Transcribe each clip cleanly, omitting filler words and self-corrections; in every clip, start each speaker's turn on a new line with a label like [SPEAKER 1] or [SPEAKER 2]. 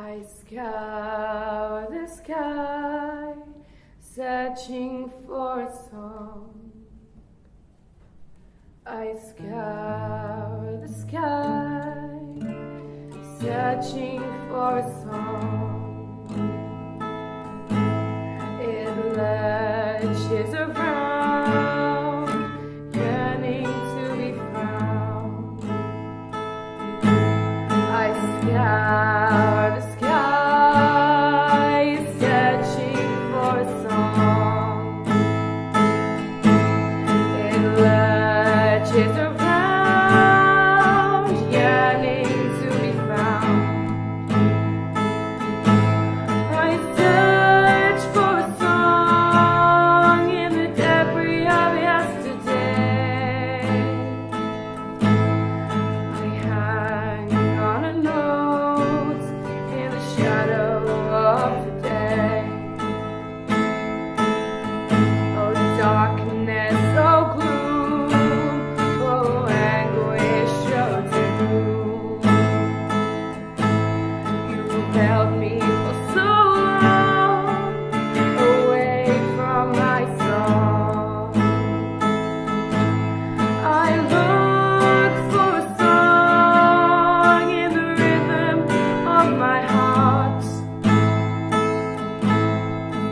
[SPEAKER 1] I scour the sky, searching for a song. I scour the sky, searching for a song. It lurches around, yearning to be found. I scour the sky, searching for a song. It lurches around, yearning to be found. I search for a song in the debris of yesterday. I hang on a note in the shadow of the day. Oh darkness, oh gloom, oh anguish, oh doom. You've held me for so long, away from my song. I look for a song in the rhythm of my heart,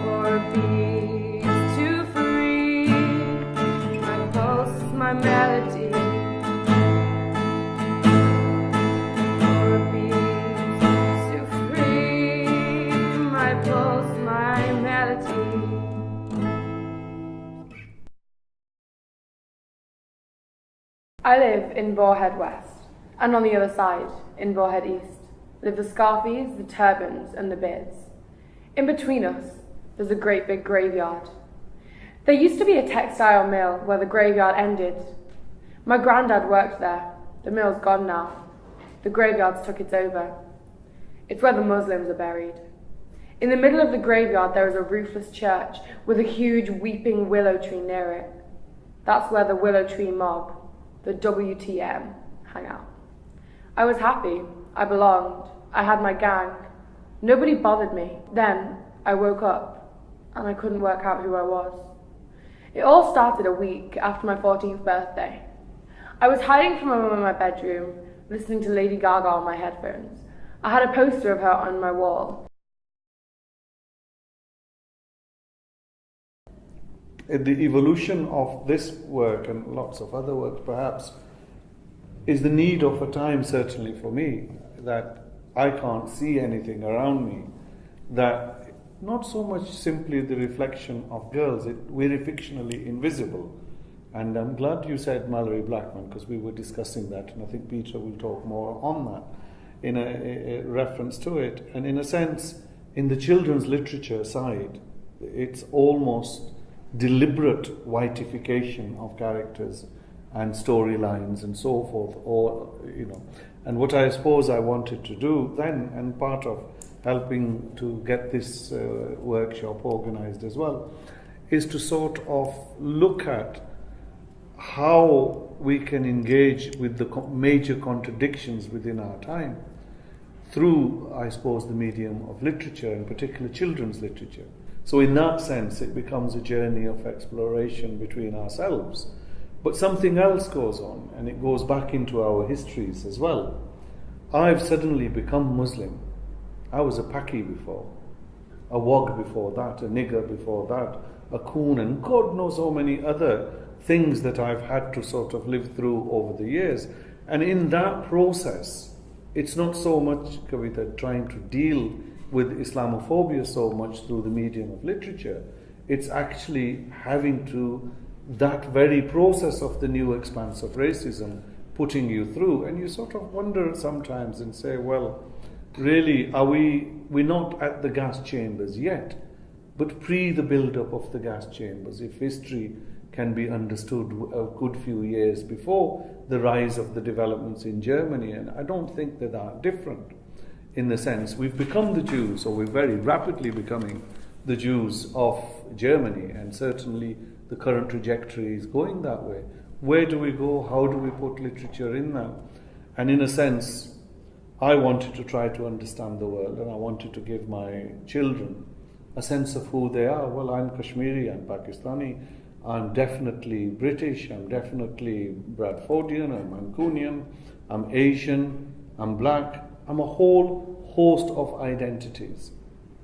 [SPEAKER 1] for a beat to free my pulse, my melody. For a beat to free my pulse, my melody. I live in Boarhead West, and on the other side, in Boarhead East, live the Scarfies, the Turbans, and the Beards. In between us, there's a great big graveyard. There used to be a textile mill where the graveyard ended. My granddad worked there. The mill's gone now. The graveyard's took it over. It's where the Muslims are buried. In the middle of the graveyard, there is a roofless church with a huge weeping willow tree near it. That's where the Willow Tree Mob, the WTM, hang out. I was happy. I belonged. I had my gang. Nobody bothered me. Then I woke up and I couldn't work out who I was. It all started a week after my 14th birthday. I was hiding from my mum in my bedroom, listening to Lady Gaga on my headphones. I had a poster of her on my wall.
[SPEAKER 2] The evolution of this work and lots of other work perhaps is the need of a time, certainly for me, that I can't see anything around me, that not so much simply the reflection of girls, we're fictionally invisible. And I'm glad you said Mallory Blackman, because we were discussing that, and I think Peter will talk more on that in a reference to it. And in a sense, in the children's literature side, it's almost deliberate whiteification of characters and storylines and so forth, and what I suppose I wanted to do then, and part of helping to get this workshop organized as well, is to sort of look at how we can engage with the major contradictions within our time through, I suppose, the medium of literature, in particular children's literature. So in that sense, it becomes a journey of exploration between ourselves. But something else goes on, and it goes back into our histories as well. I've suddenly become Muslim. I was a Paki before, a Wog before that, a nigger before that, a coon, and God knows how many other things that I've had to sort of live through over the years. And in that process, it's not so much, Kavita, trying to deal with Islamophobia so much through the medium of literature. It's actually having to, that very process of the new expanse of racism putting you through, and you sort of wonder sometimes and say, well, really, we're not at the gas chambers yet, but pre the build-up of the gas chambers, if history can be understood a good few years before the rise of the developments in Germany, and I don't think they're that different. In the sense, we've become the Jews, or we're very rapidly becoming the Jews of Germany, and certainly the current trajectory is going that way. Where do we go? How do we put literature in that? And in a sense, I wanted to try to understand the world, and I wanted to give my children a sense of who they are. Well, I'm Kashmiri, I'm Pakistani, I'm definitely British, I'm definitely Bradfordian, I'm Mancunian, I'm Asian, I'm black. I'm a whole host of identities.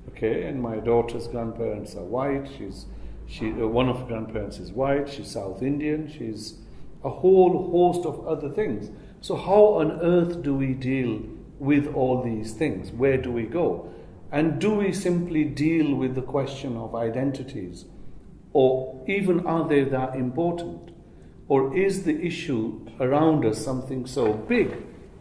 [SPEAKER 2] Okay, and my daughter's grandparents are white. One of her grandparents is white. She's South Indian. She's a whole host of other things. So how on earth do we deal with all these things? Where do we go? And do we simply deal with the question of identities? Or even are they that important? Or is the issue around us something so big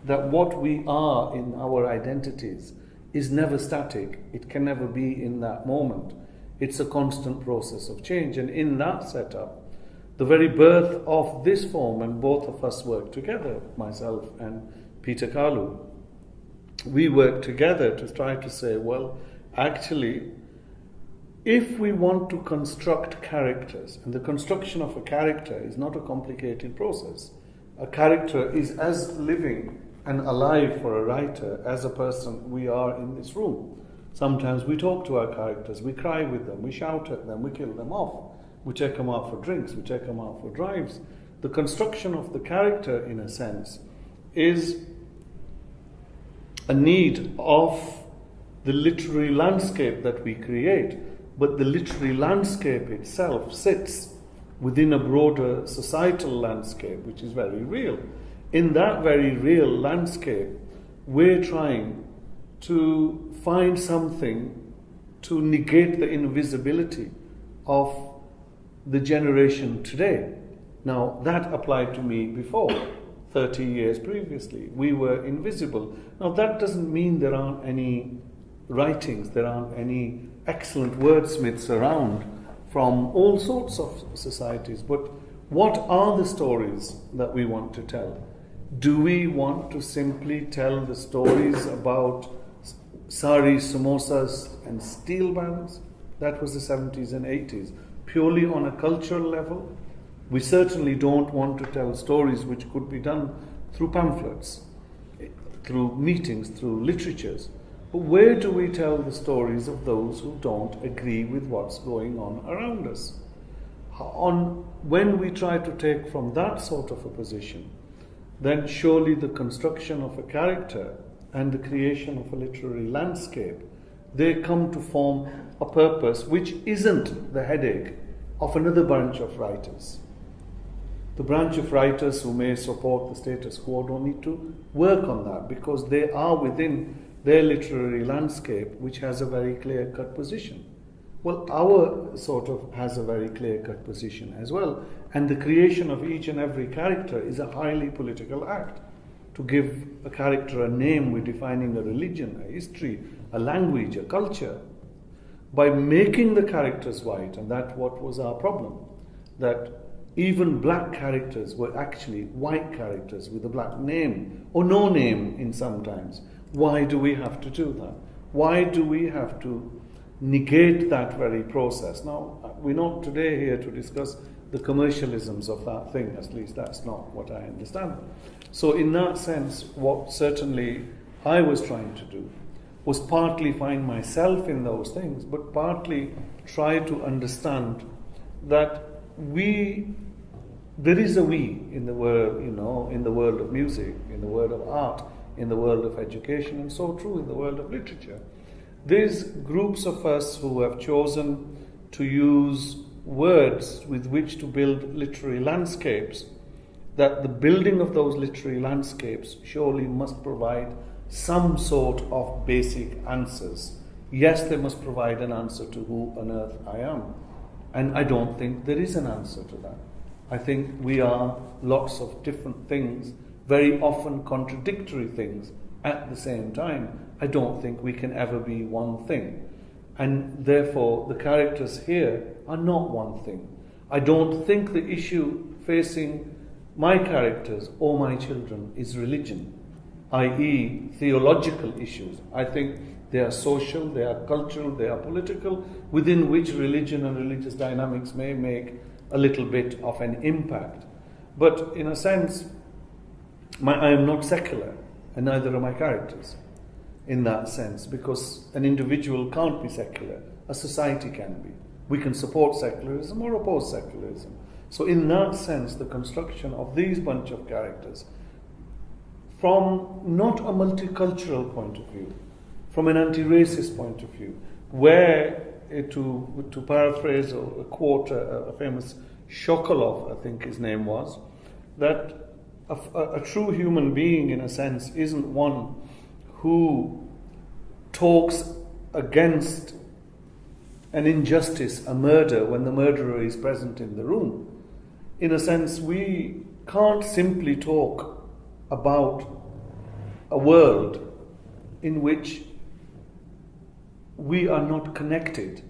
[SPEAKER 2] that what we are in our identities is never static? It can never be in that moment. It's a constant process of change. And in that setup, the very birth of this form, and both of us work together, myself and Peter Kalu, we work together to try to say, well, actually, if we want to construct characters, and the construction of a character is not a complicated process, a character is as living and alive for a writer as a person we are in this room. Sometimes we talk to our characters, we cry with them, we shout at them, we kill them off, we take them out for drinks, we take them out for drives. The construction of the character, in a sense, is a need of the literary landscape that we create, but the literary landscape itself sits within a broader societal landscape, which is very real. In that very real landscape, we're trying to find something to negate the invisibility of the generation today. Now, that applied to me before, 30 years previously. We were invisible. Now, that doesn't mean there aren't any writings, there aren't any excellent wordsmiths around from all sorts of societies. But what are the stories that we want to tell? Do we want to simply tell the stories about sari, samosas and steel bands? That was the 70s and 80s. Purely on a cultural level? We certainly don't want to tell stories which could be done through pamphlets, through meetings, through literatures. But where do we tell the stories of those who don't agree with what's going on around us? When we try to take from that sort of a position, then surely the construction of a character and the creation of a literary landscape, they come to form a purpose which isn't the headache of another branch of writers. The branch of writers who may support the status quo don't need to work on that because they are within their literary landscape which has a very clear-cut position. Well, our sort of has a very clear-cut position as well, and the creation of each and every character is a highly political act. To give a character a name, we're defining a religion, a history, a language, a culture. By making the characters white, and that's what was our problem, that even black characters were actually white characters with a black name, or no name in sometimes. Why do we have to do that? Why do we have to negate that very process? Now, we're not today here to discuss the commercialisms of that thing, at least that's not what I understand. So in that sense, what certainly I was trying to do was partly find myself in those things, but partly try to understand that there is a we in the world, in the world of music, in the world of art, in the world of education, and so true in the world of literature. There's groups of us who have chosen to use words with which to build literary landscapes, that the building of those literary landscapes surely must provide some sort of basic answers. Yes, they must provide an answer to who on earth I am. And I don't think there is an answer to that. I think we are lots of different things, very often contradictory things at the same time. I don't think we can ever be one thing. And therefore, the characters here are not one thing. I don't think the issue facing my characters or my children is religion, i.e. theological issues. I think they are social, they are cultural, they are political, within which religion and religious dynamics may make a little bit of an impact. But in a sense, I am not secular. and neither are my characters in that sense, because an individual can't be secular, a society can be. We can support secularism or oppose secularism. So in that sense, the construction of these bunch of characters, from not a multicultural point of view, from an anti-racist point of view, where, to paraphrase or quote a famous Shokolov, I think his name was, that a true human being, in a sense, isn't one who talks against an injustice, a murder, when the murderer is present in the room. In a sense, we can't simply talk about a world in which we are not connected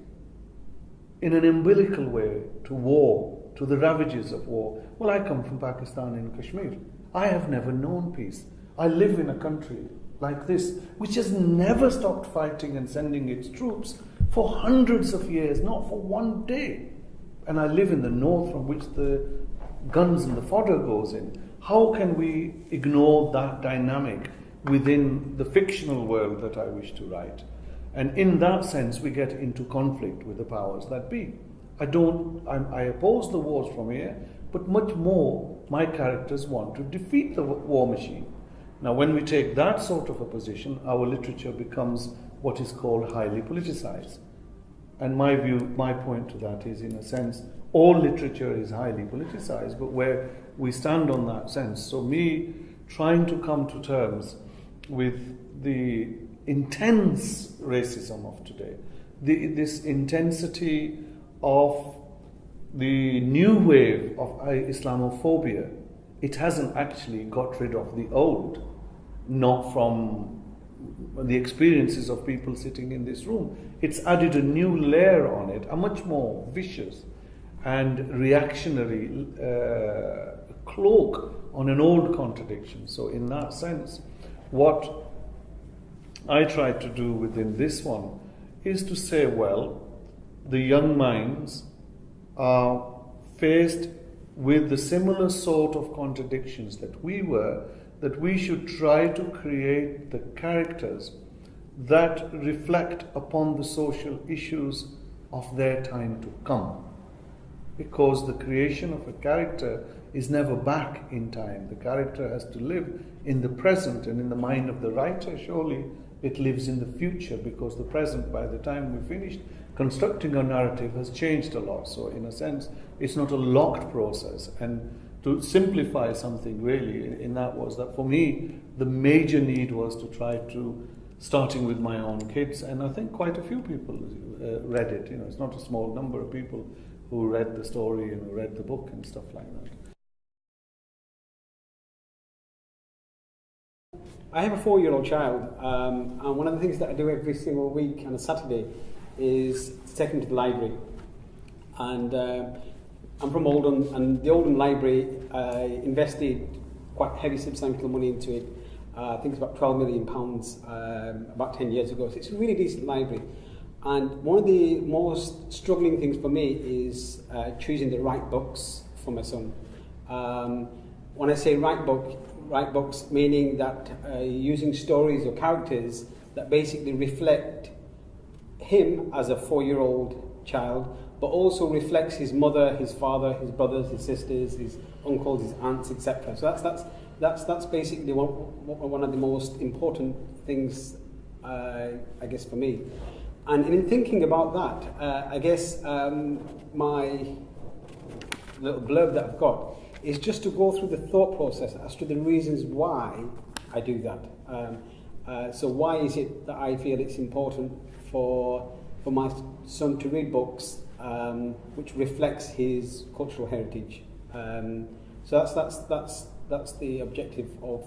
[SPEAKER 2] in an umbilical way to war, to the ravages of war. Well, I come from Pakistan in Kashmir. I have never known peace. I live in a country like this, which has never stopped fighting and sending its troops for hundreds of years, not for one day. And I live in the north, from which the guns and the fodder goes in. How can we ignore that dynamic within the fictional world that I wish to write? And in that sense, we get into conflict with the powers that be. I oppose the wars from here, but much more, my characters want to defeat the war machine. Now, when we take that sort of a position, our literature becomes what is called highly politicized. And my point to that is, in a sense, all literature is highly politicized, but where we stand on that sense. So me trying to come to terms with the intense racism of today, this intensity of the new wave of Islamophobia, it hasn't actually got rid of the old, not from the experiences of people sitting in this room. It's added a new layer on it, a much more vicious and reactionary cloak on an old contradiction. So in that sense, what I try to do within this one is to say, well, the young minds are faced with the similar sort of contradictions that we were, that we should try to create the characters that reflect upon the social issues of their time to come. Because the creation of a character is never back in time. The character has to live in the present, and in the mind of the writer, surely it lives in the future, because the present, by the time we finished constructing a narrative, has changed a lot. So in a sense, it's not a locked process. And to simplify something really in that was that for me, the major need was to try to, starting with my own kids, and I think quite a few people read it. You know, it's not a small number of people who read the story and who read the book and stuff like that.
[SPEAKER 3] I have a 4-year-old child, and one of the things that I do every single week on a Saturday is to take him to the library. And I'm from Oldham, and the Oldham Library invested quite heavy, substantial money into it. I think it's about £12 million about 10 years ago. So it's a really decent library. And one of the most struggling things for me is choosing the right books for my son. When I say right books, meaning that using stories or characters that basically reflect him as a 4-year-old child, but also reflects his mother, his father, his brothers, his sisters, his uncles, his aunts, etc. So that's basically one of the most important things, I guess, for me. And in thinking about that, I guess my little blurb that I've got is just to go through the thought process as to the reasons why I do that. So why is it that I feel it's important for my son to read books which reflects his cultural heritage? So that's the objective of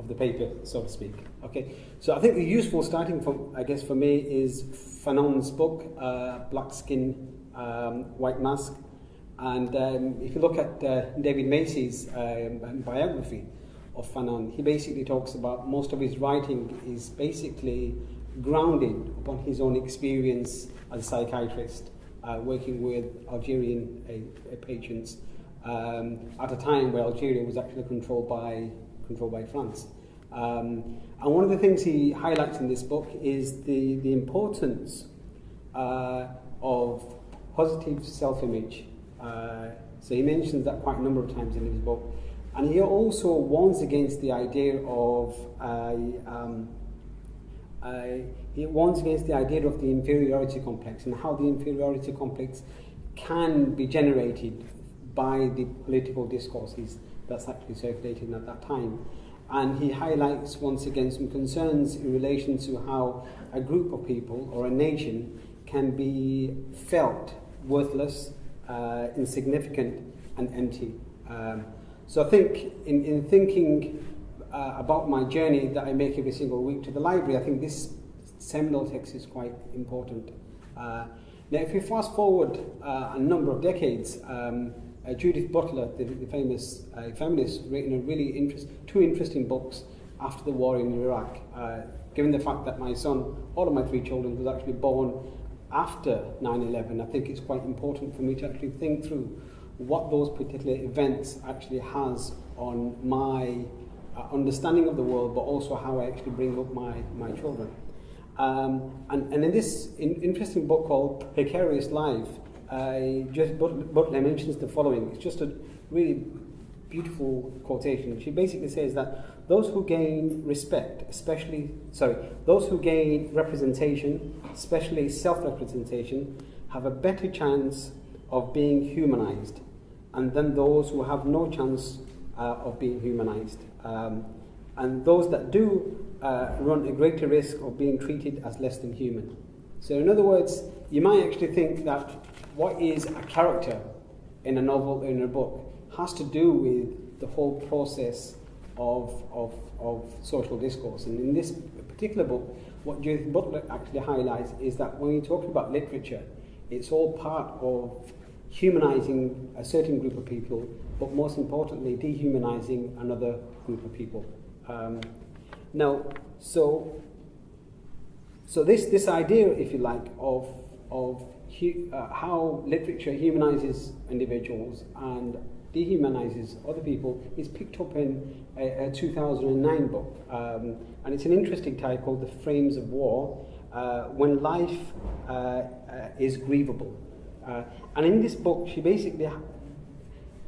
[SPEAKER 3] the paper, so to speak. Okay, so I think the useful starting point, I guess, for me is Fanon's book, Black Skin, White Mask. And if you look at David Macy's biography of Fanon, he basically talks about most of his writing is basically grounded upon his own experience as a psychiatrist, working with Algerian patients at a time where Algeria was actually controlled by France. And one of the things he highlights in this book is the importance of positive self-image. So he mentions that quite a number of times in his book. And he also warns against the idea of the inferiority complex, and how the inferiority complex can be generated by the political discourses that's actually circulating at that time. And he highlights once again some concerns in relation to how a group of people or a nation can be felt worthless, insignificant and empty. So I think in thinking about my journey that I make every single week to the library, I think this seminal text is quite important. Now if you fast forward a number of decades, Judith Butler, the famous feminist, written a really two interesting books after the war in Iraq. Given the fact that my son, all of my three children, was actually born after 9/11, I think it's quite important for me to actually think through what those particular events actually has on my understanding of the world, but also how I actually bring up my children. And in this interesting book called Precarious Life, Judith Butler mentions the following. It's just a really beautiful quotation. She basically says that those who gain those who gain representation, especially self-representation, have a better chance of being humanized, and then those who have no chance of being humanized. And those that do run a greater risk of being treated as less than human. So in other words, you might actually think that what is a character in a novel, in a book, has to do with the whole process of social discourse. And in this particular book, what Judith Butler actually highlights is that when you talk about literature, it's all part of humanizing a certain group of people, but most importantly, dehumanizing another group of people. Now, so this idea, if you like, of how literature humanizes individuals and dehumanizes other people is picked up in a 2009 book, and it's an interesting title called "The Frames of War: When Life is Grievable." And in this book, she basically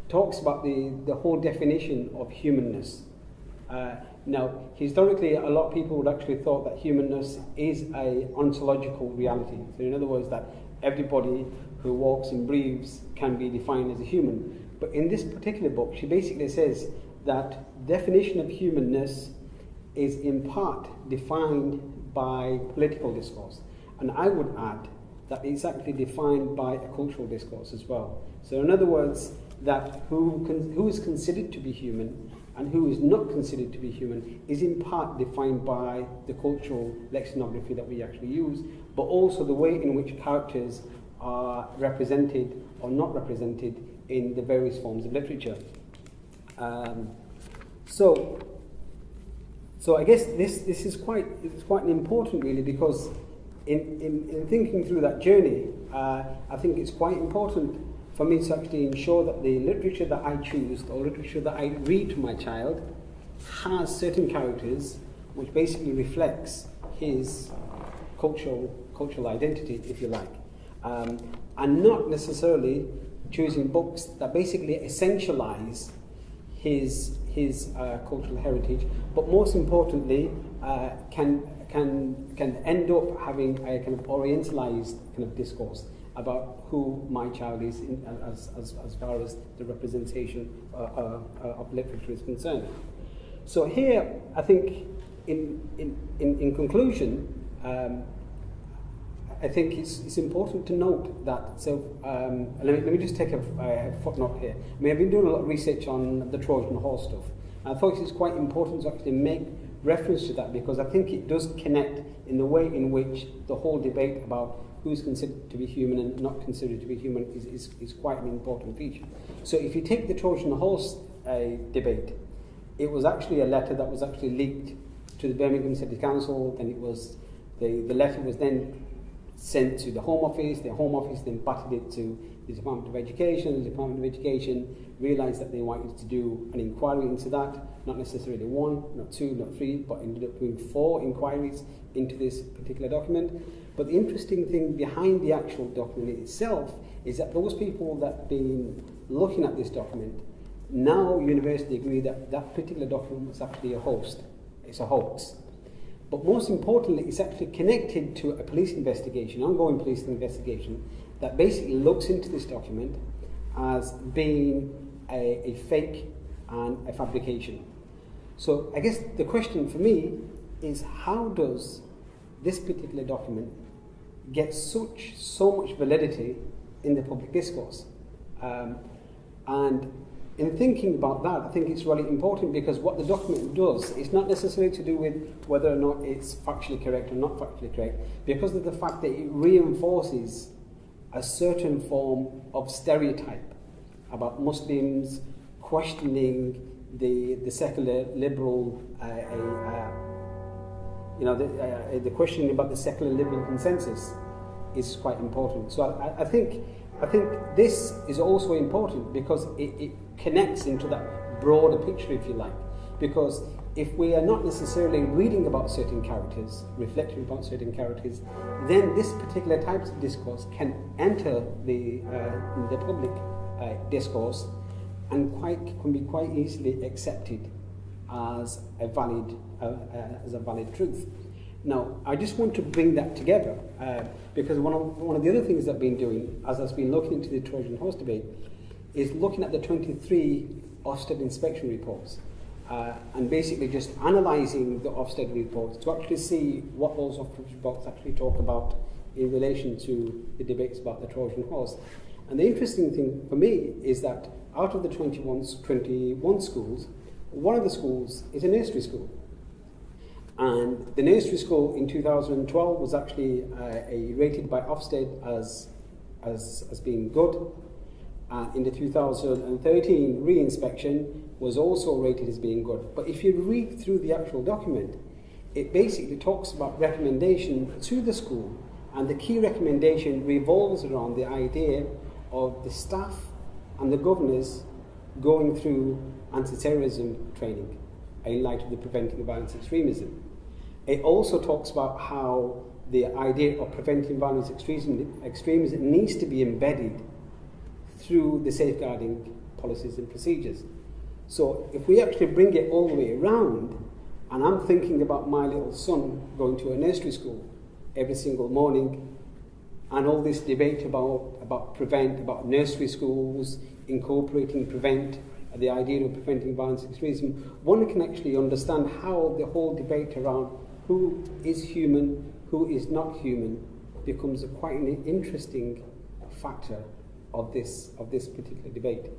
[SPEAKER 3] talks about the whole definition of humanness. Now, historically, a lot of people would actually thought that humanness is a ontological reality. So in other words, that everybody who walks and breathes can be defined as a human. But in this particular book, she basically says that definition of humanness is in part defined by political discourse. And I would add that it's actually defined by a cultural discourse as well. So in other words, that who is considered to be human and who is not considered to be human is in part defined by the cultural lexicography that we actually use, but also the way in which characters are represented or not represented in the various forms of literature. So I guess this is quite important, really, because in thinking through that journey, I think it's quite important for me to actually ensure that the literature that I choose, or literature that I read to my child, has certain characters which basically reflects his cultural identity, if you like, and not necessarily choosing books that basically essentialize his cultural heritage, but most importantly, can end up having a kind of orientalized kind of discourse about who my child is as far as the representation of literature is concerned. So here, I think, in conclusion, I think it's important to note that. So let me just take a footnote here. I mean, I've been doing a lot of research on the Trojan horse stuff. I thought it's quite important to actually make reference to that, because I think it does connect in the way in which the whole debate about who's considered to be human and not considered to be human is quite an important feature. So if you take the Trojan horse debate, it was actually a letter that was actually leaked to the Birmingham City Council, then it was the letter was then sent to the Home Office. The Home Office then batted it to the Department of Education. The Department of Education realised that they wanted to do an inquiry into that, not necessarily one, not two, not three, but ended up doing 4 inquiries into this particular document. But the interesting thing behind the actual document itself is that those people that have been looking at this document now universally agree that that particular document was actually a hoax. It's a hoax. But most importantly, it's actually connected to a police investigation, ongoing police investigation, that basically looks into this document as being a fake and a fabrication. So I guess the question for me is, how does this particular document get so much validity in the public discourse? And in thinking about that, I think it's really important, because what the document does is not necessarily to do with whether or not it's factually correct or not factually correct, because of the fact that it reinforces a certain form of stereotype about Muslims questioning the secular liberal, the questioning about the secular liberal consensus is quite important. So I think this is also important because it connects into that broader picture, if you like. Because if we are not necessarily reading about certain characters, reflecting about certain characters, then this particular type of discourse can enter the public discourse and can be quite easily accepted as a valid truth. Now, I just want to bring that together because one of the other things that I've been doing, as I've been looking into the Trojan horse debate, is looking at the 23 Ofsted inspection reports and basically just analysing the Ofsted reports to actually see what those Ofsted reports actually talk about in relation to the debates about the Trojan horse. And the interesting thing for me is that out of the 21 schools, one of the schools is a nursery school. And the nursery school in 2012 was actually rated by Ofsted as being good. In the 2013 re-inspection was also rated as being good. But if you read through the actual document, it basically talks about recommendation to the school, and the key recommendation revolves around the idea of the staff and the governors going through anti-terrorism training in light of the Preventing Violence Extremism. It also talks about how the idea of preventing violence extremism needs to be embedded through the safeguarding policies and procedures. So if we actually bring it all the way around, and I'm thinking about my little son going to a nursery school every single morning, and all this debate about prevent, about nursery schools incorporating prevent, the idea of preventing violence extremism, one can actually understand how the whole debate around who is human, who is not human, becomes quite an interesting factor of this particular debate.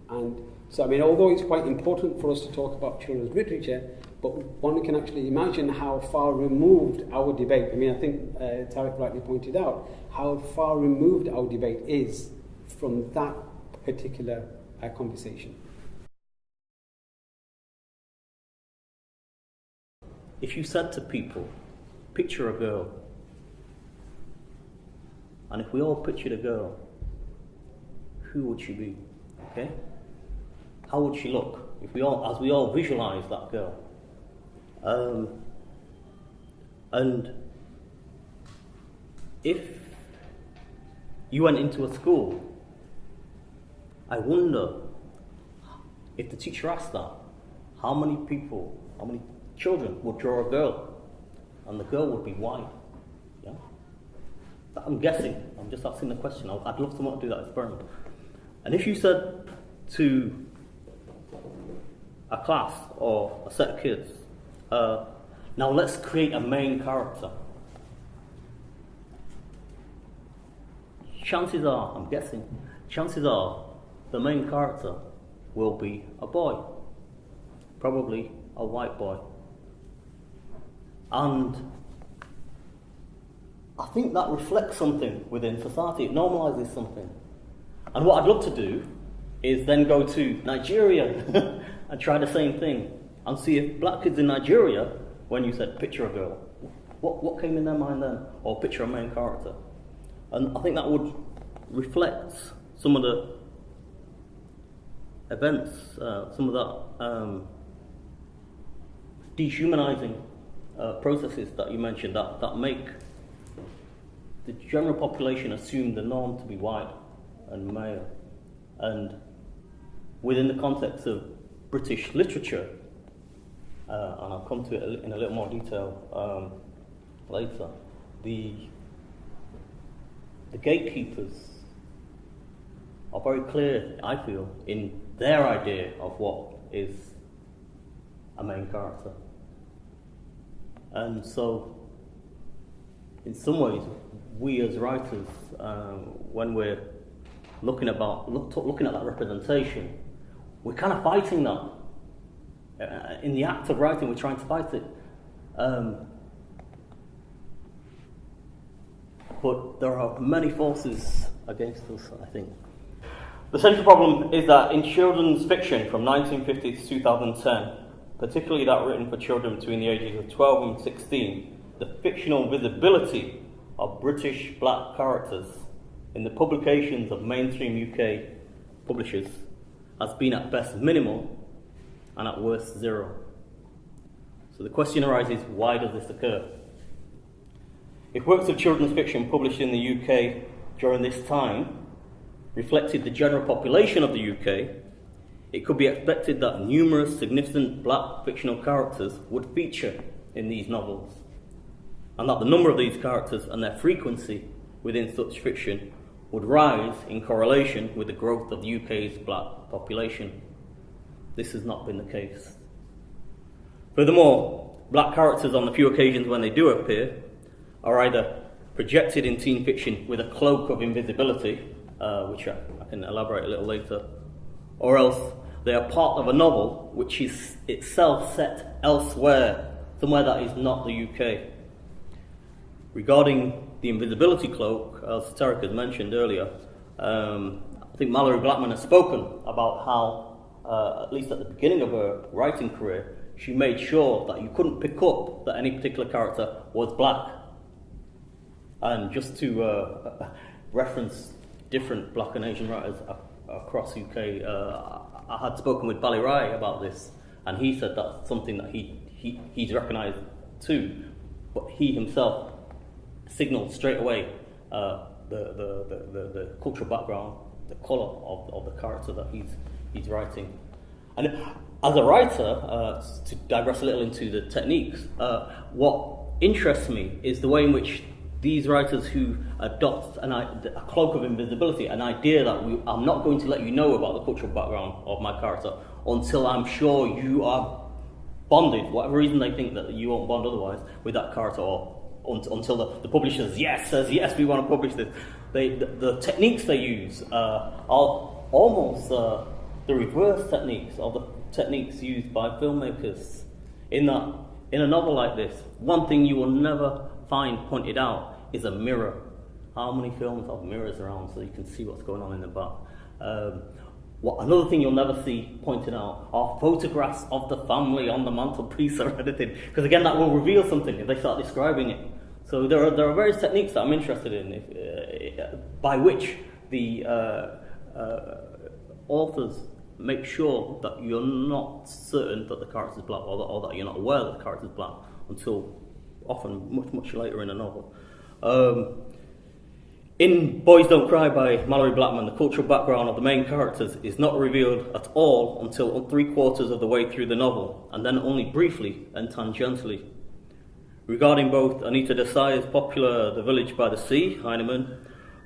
[SPEAKER 3] And so, I mean, although it's quite important for us to talk about children's literature, but one can actually imagine how far removed our debate, I mean, I think Tariq rightly pointed out, how far removed our debate is from that particular conversation.
[SPEAKER 4] If you said to people, picture a girl, and if we all pictured a girl, who would she be? Okay? How would she look? If we all visualize that girl. And if you went into a school, I wonder if the teacher asked that, how many children would draw a girl, and the girl would be white. Yeah? I'm guessing. I'm just asking the question. I'd love someone to do that experiment. And if you said to a class or a set of kids, now let's create a main character. Chances are, I'm guessing, the main character will be a boy. Probably a white boy. And I think that reflects something within society. It normalises something. And what I'd love to do is then go to Nigeria and try the same thing and see if black kids in Nigeria, when you said picture a girl, what came in their mind then? Or picture a main character? And I think that would reflect some of the events, some of that dehumanizing processes that you mentioned that make the general population assume the norm to be white and male. And within the context of British literature, and I'll come to it in a little more detail later, the gatekeepers are very clear, I feel, in their idea of what is a main character. And so, in some ways, we as writers, when we're looking at that representation, we're kind of fighting that. In the act of writing, we're trying to fight it. But there are many forces against us, I think. The central problem is that in children's fiction from 1950 to 2010, particularly that written for children between the ages of 12 and 16, the fictional visibility of British black characters in the publications of mainstream UK publishers has been at best minimal and at worst zero. So the question arises, why does this occur? If works of children's fiction published in the UK during this time reflected the general population of the UK, it could be expected that numerous significant black fictional characters would feature in these novels, and that the number of these characters and their frequency within such fiction would rise in correlation with the growth of the UK's black population. This has not been the case. Furthermore, black characters on the few occasions when they do appear are either projected in teen fiction with a cloak of invisibility, which I can elaborate a little later, or else they are part of a novel which is itself set elsewhere, somewhere that is not the UK. Regarding the invisibility cloak, as Tarek has mentioned earlier, I think Mallory Blackman has spoken about how, at least at the beginning of her writing career, she made sure that you couldn't pick up that any particular character was black. And just to reference different black and Asian writers across UK, I had spoken with Bally Rai about this, and he said that's something that he's recognised too, but he himself signalled straight away the cultural background, the colour of the character that he's writing. And as a writer, to digress a little into the techniques, what interests me is the way in which these writers who adopt a cloak of invisibility, an idea that I'm not going to let you know about the cultural background of my character until I'm sure you are bonded, whatever reason they think that you won't bond otherwise, with that character, or until the publisher says yes, we want to publish this. The techniques they use are almost the reverse techniques of the techniques used by filmmakers. In a novel like this, one thing you will never find pointed out is a mirror. How many films have mirrors around so you can see what's going on in the back? Another thing you'll never see pointed out are photographs of the family on the mantelpiece or anything, because again that will reveal something if they start describing it. So there are various techniques that I'm interested in, by which the authors make sure that you're not certain that the character's black, or that you're not aware that the character's black until often much later in a novel. In Boys Don't Cry by Mallory Blackman, the cultural background of the main characters is not revealed at all until 3/4 of the way through the novel, and then only briefly and tangentially. Regarding both Anita Desai's popular The Village by the Sea, Heinemann,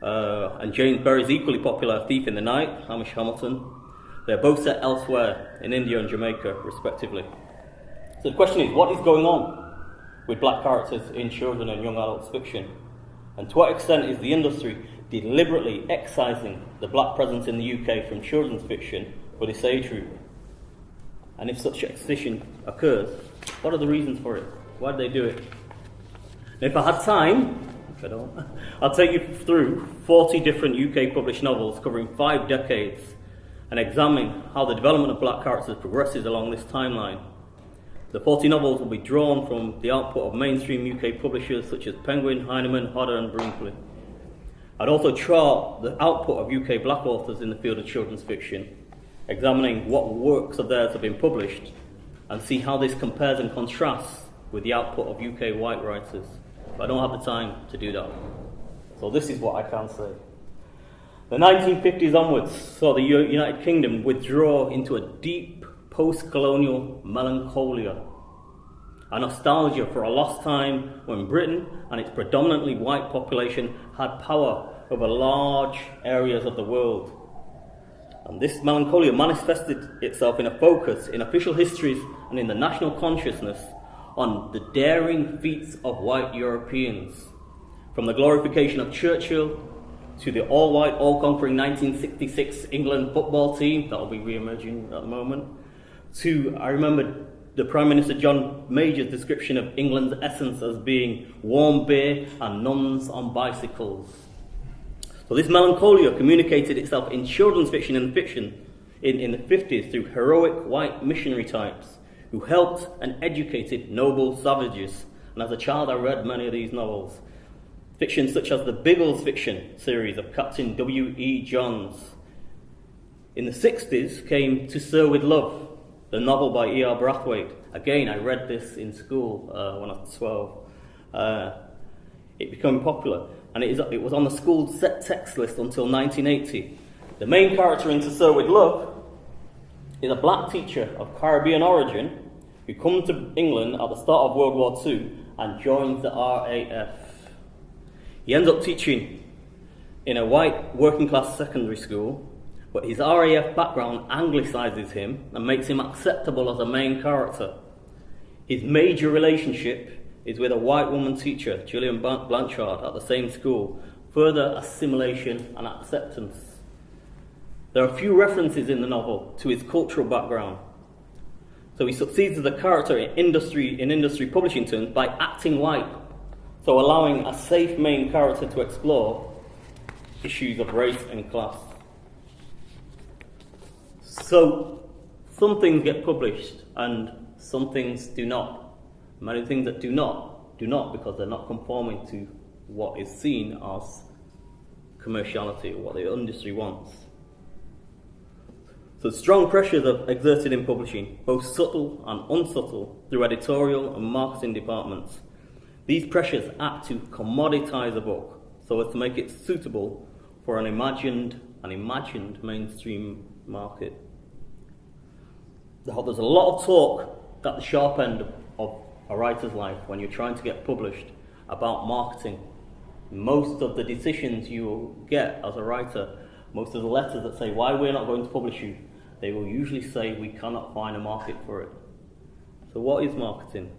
[SPEAKER 4] and James Berry's equally popular Thief in the Night, Hamish Hamilton, they're both set elsewhere in India and Jamaica, respectively. So the question is, what is going on with black characters in children and young adults fiction? And to what extent is the industry deliberately excising the black presence in the UK from children's fiction for this age group? And if such excision occurs, what are the reasons for it? Why do they do it? And if I had time, which I don't, I'll take you through 40 different UK published novels covering 5 decades and examine how the development of black characters progresses along this timeline. The 40 novels will be drawn from the output of mainstream UK publishers such as Penguin, Heinemann, Hodder and Brinkley. I'd also chart the output of UK black authors in the field of children's fiction, examining what works of theirs have been published, and see how this compares and contrasts with the output of UK white writers. But I don't have the time to do that. So this is what I can say. The 1950s onwards saw the United Kingdom withdraw into a deep post-colonial melancholia, a nostalgia for a lost time when Britain and its predominantly white population had power over large areas of the world. And this melancholia manifested itself in a focus in official histories and in the national consciousness on the daring feats of white Europeans, from the glorification of Churchill to the all-white, all-conquering 1966 England football team, that will be re-emerging at the moment, to, I remember the Prime Minister John Major's description of England's essence as being warm beer and nuns on bicycles. So this melancholia communicated itself in children's fiction and fiction in the 50s through heroic white missionary types who helped and educated noble savages. And as a child I read many of these novels. Fiction such as the Biggles fiction series of Captain W.E. Johns. In the 60s came To Sir With Love, the novel by E.R. Brathwaite. Again, I read this in school when I was 12. It became popular, and it was on the school set text list until 1980. The main character in To Sir With Love is a black teacher of Caribbean origin who comes to England at the start of World War II and joins the RAF. He ends up teaching in a white working-class secondary school, but his RAF background anglicizes him and makes him acceptable as a main character. His major relationship is with a white woman teacher, Gillian Blanchard, at the same school, further assimilation and acceptance. There are few references in the novel to his cultural background, so he succeeds as a character in industry publishing terms by acting white, so allowing a safe main character to explore issues of race and class. So, some things get published and some things do not. Many things that do not because they're not conforming to what is seen as commerciality, or what the industry wants. So strong pressures are exerted in publishing, both subtle and unsubtle, through editorial and marketing departments. These pressures act to commoditize a book so as to make it suitable for an imagined mainstream market. There's a lot of talk at the sharp end of a writer's life when you're trying to get published about marketing. Most of the decisions you will get as a writer, most of the letters that say why we're not going to publish you, they will usually say we cannot find a market for it. So what is marketing?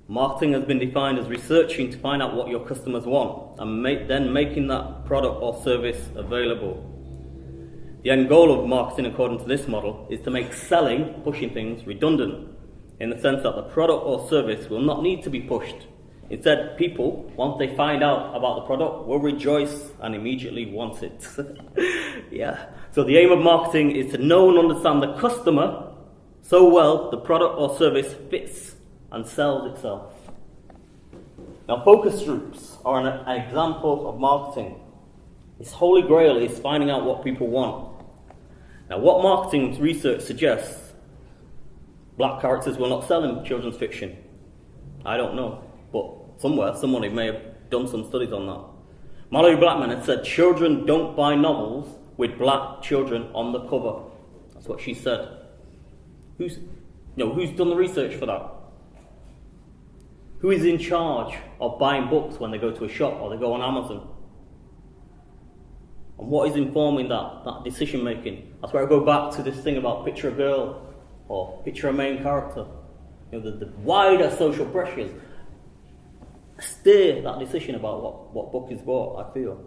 [SPEAKER 4] Marketing has been defined as researching to find out what your customers want and then making that product or service available. The end goal of marketing, according to this model, is to make selling, pushing things, redundant, in the sense that the product or service will not need to be pushed. Instead, people, once they find out about the product, will rejoice and immediately want it. Yeah. So the aim of marketing is to know and understand the customer so well the product or service fits and sells itself. Now, focus groups are an example of marketing. Its holy grail is finding out what people want. Now, what marketing research suggests? Black characters will not sell in children's fiction. I don't know, but somebody may have done some studies on that. Mallory Blackman had said children don't buy novels with black children on the cover. That's what she said. Who's done the research for that? Who is in charge of buying books when they go to a shop or they go on Amazon? And what is informing that decision making? That's where I go back to this thing about picture a girl or picture a main character. The wider social pressures steer that decision about what book is bought, I feel.